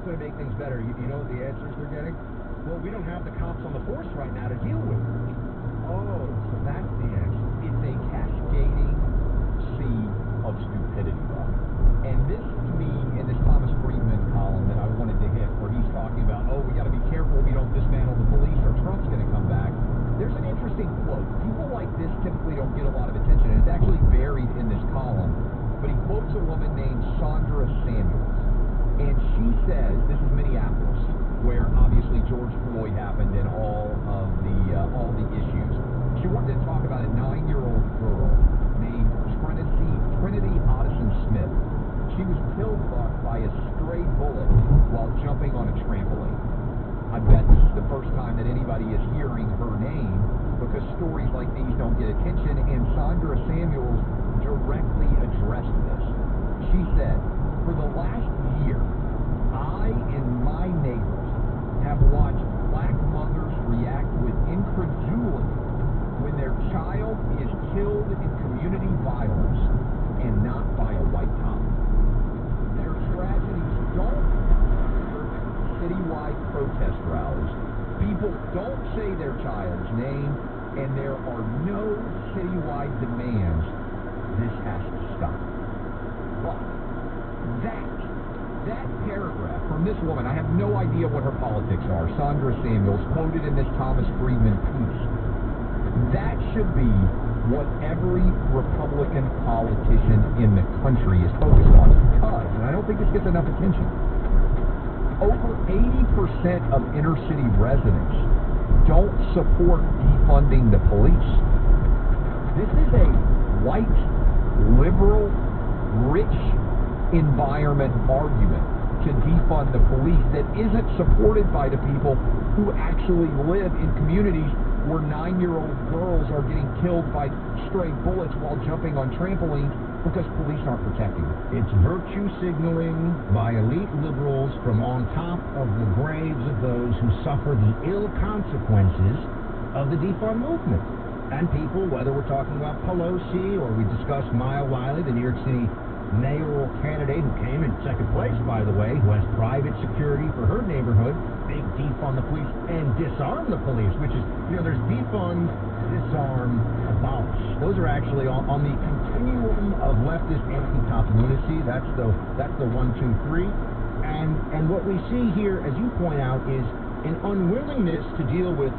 Going to make things better. You know what the answers they're getting? Well, we don't have the cops on the force right now to deal with it. Oh, so that's the answer. It's a cascading sea of stupidity, Bob. And this, to me, in this Thomas Friedman column that I wanted to hit, where he's talking about, oh, we got to be careful we don't dismantle the police or Trump's going to come back. There's an interesting quote. People like this typically don't get a lot of attention, and it's actually buried in this column. But he quotes a woman named Sandra Samuels. And she says, this is Minneapolis, where obviously George Floyd happened and all the issues. She wanted to talk about a 9-year-old girl named Trinity Addison Smith. She was killed by a stray bullet while jumping on a trampoline. I bet this is the first time that anybody is hearing her name because stories like these don't get attention, and Sandra Samuels directly addressed this. She said, for the last year, I and my neighbors have watched black mothers react with incredulity when their child is killed in community violence and not by a white cop. Their tragedies don't occur at citywide protest rallies. People don't say their child's name, and there are no citywide demands. This has to stop. But that paragraph from this woman, I have no idea what her politics are, Sandra Samuels, quoted in this Thomas Friedman piece, that should be what every Republican politician in the country is focused on, because, and I don't think this gets enough attention, over 80% of inner city residents don't support defunding the police. This is a white, liberal, rich environment argument to defund the police that isn't supported by the people who actually live in communities where 9-year-old girls are getting killed by stray bullets while jumping on trampolines because police aren't protecting them. It's virtue signaling by elite liberals from on top of the graves of those who suffer the ill consequences of the defund movement. And people, whether we're talking about Pelosi or we discussed Maya Wiley, the New York City mayoral candidate who came in second place, by the way, who has private security for her neighborhood, big defund the police and disarm the police, which is, there's defund, disarm, abolish. Those are actually on the continuum of leftist anti-cop lunacy. That's the 1, 2, 3. And what we see here, as you point out, is an unwillingness to deal with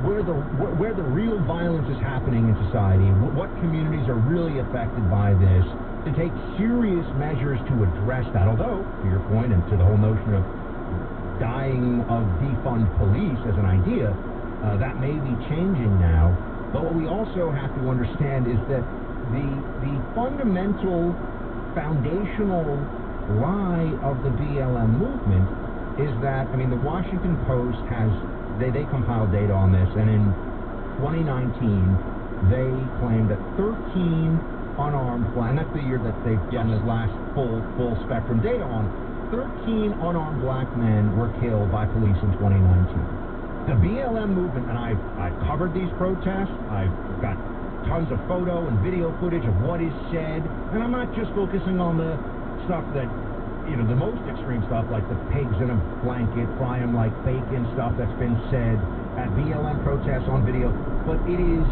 where the real violence is happening in society, what communities are really affected by this, to take serious measures to address that. Although, to your point, and to the whole notion of dying of defund police as an idea, that may be changing now. But what we also have to understand is that the fundamental, foundational lie of the BLM movement is that, the Washington Post has, they compiled data on this, and in 2019, they claimed that 13 unarmed, and that's the year that they've done this last full spectrum data on, 13 unarmed black men were killed by police in 2019. The BLM movement, and I've covered these protests, I've got tons of photo and video footage of what is said, and I'm not just focusing on the stuff that, the most extreme stuff, like the pigs in a blanket, fry them like bacon stuff that's been said at BLM protests on video, but it is,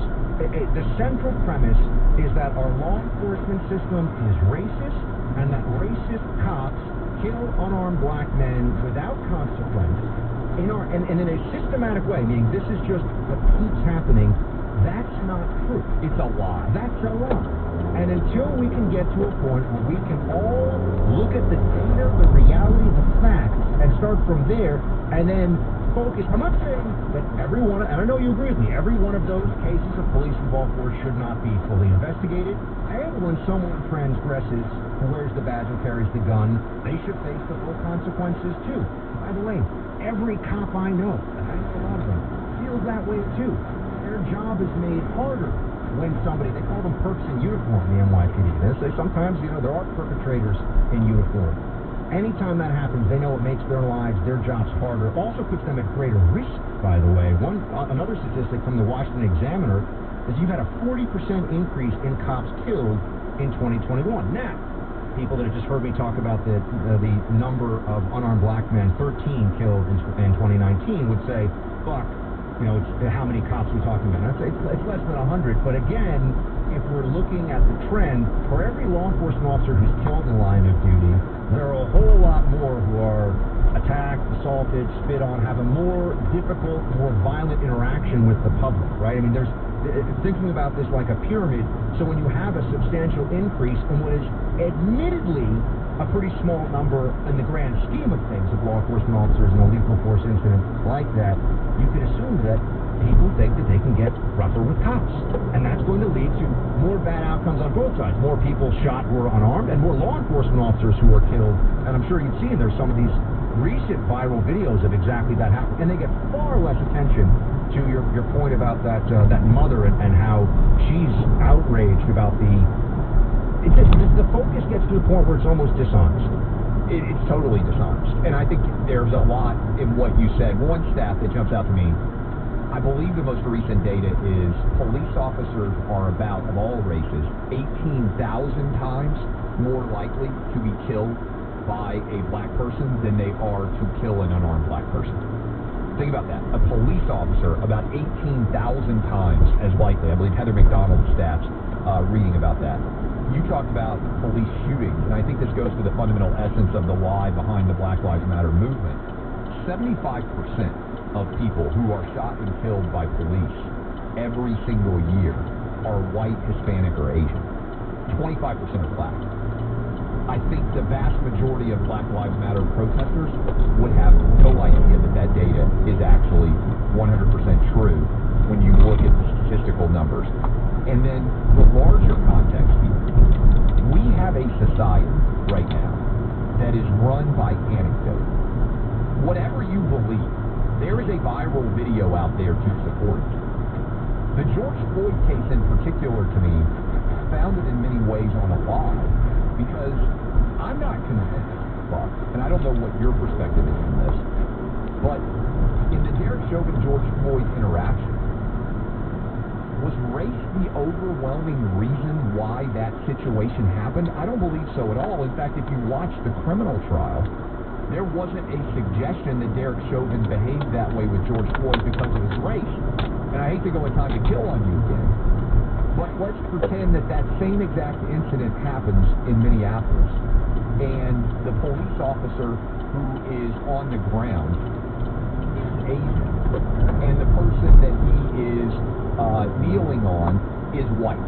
the central premise is that our law enforcement system is racist, and that racist cops kill unarmed black men without consequence and in a systematic way, meaning this is just what keeps happening. That's not true. It's a lie. That's a lie. And until we can get to a point where we can all look at the data, the reality, the facts, and start from there, and then focus. I'm not saying that every one, and I know you agree with me, every one of those cases of police involved force should not be fully investigated. And when someone transgresses, who wears the badge and carries the gun, they should face the full consequences too. By the way, every cop I know, and I know a lot of them, feels that way too. Their job is made harder when somebody, they call them perps in uniform, the NYPD. They say sometimes, there are perpetrators in uniform. Anytime that happens, they know it makes their lives, their jobs harder. Also puts them at greater risk, by the way. Another statistic from the Washington Examiner is you've had a 40% increase in cops killed in 2021. Now, people that have just heard me talk about the number of unarmed black men, 13 killed in 2019, would say, fuck, it's how many cops we're talking about. I'd say it's less than 100, but again, if we're looking at the trend, for every law enforcement officer who's killed in the line of duty, there are a whole lot more who are attacked, assaulted, spit on, have a more difficult, more violent interaction with the public, right? I mean, thinking about this like a pyramid, so when you have a substantial increase in what is admittedly a pretty small number in the grand scheme of things of law enforcement officers in a lethal force incident like that, you can assume that people think that they can get rougher with cops. And that's going to lead to more bad outcomes on both sides. More people shot who are unarmed, and more law enforcement officers who are killed. And I'm sure you've seen there's some of these recent viral videos of exactly that happening. And they get far less attention to your point about that mother and how she's outraged about the focus gets to the point where it's almost dishonest. It's totally dishonest. And I think there's a lot in what you said. One stat that jumps out to me, I believe the most recent data is police officers are about, of all races, 18,000 times more likely to be killed by a black person than they are to kill an unarmed black person. Think about that. A police officer about 18,000 times as likely. I believe Heather McDonald's stats reading about that. You talked about police shootings, and I think this goes to the fundamental essence of the lie behind the Black Lives Matter movement. 75% of people who are shot and killed by police every single year are white, Hispanic, or Asian. 25% are black. I think the vast majority of Black Lives Matter protesters would have no idea that data is actually 100% true when you look at the statistical numbers. And then the larger context here, we have a society right now that is run by anecdote. Whatever you believe, there is a viral video out there to support it. The George Floyd case in particular, to me, founded in many ways on a lie, because I'm not convinced, Buck, and I don't know what your perspective is on this, but in the Derek Chauvin-George Floyd interaction, was race the overwhelming reason why that situation happened? I don't believe so at all. In fact, if you watch the criminal trial, there wasn't a suggestion that Derek Chauvin behaved that way with George Floyd because of his race. And I hate to go a time to kill on you again, but let's pretend that same exact incident happens in Minneapolis, and the police officer who is on the ground is Asian, and the person that he is kneeling on is white.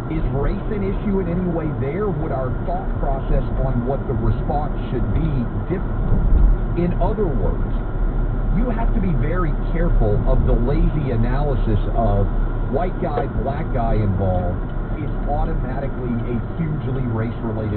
Is race an issue in any way there? Would our thought process on what the response should be different? In other words, you have to be very careful of the lazy analysis of white guy, black guy involved is automatically a hugely race-related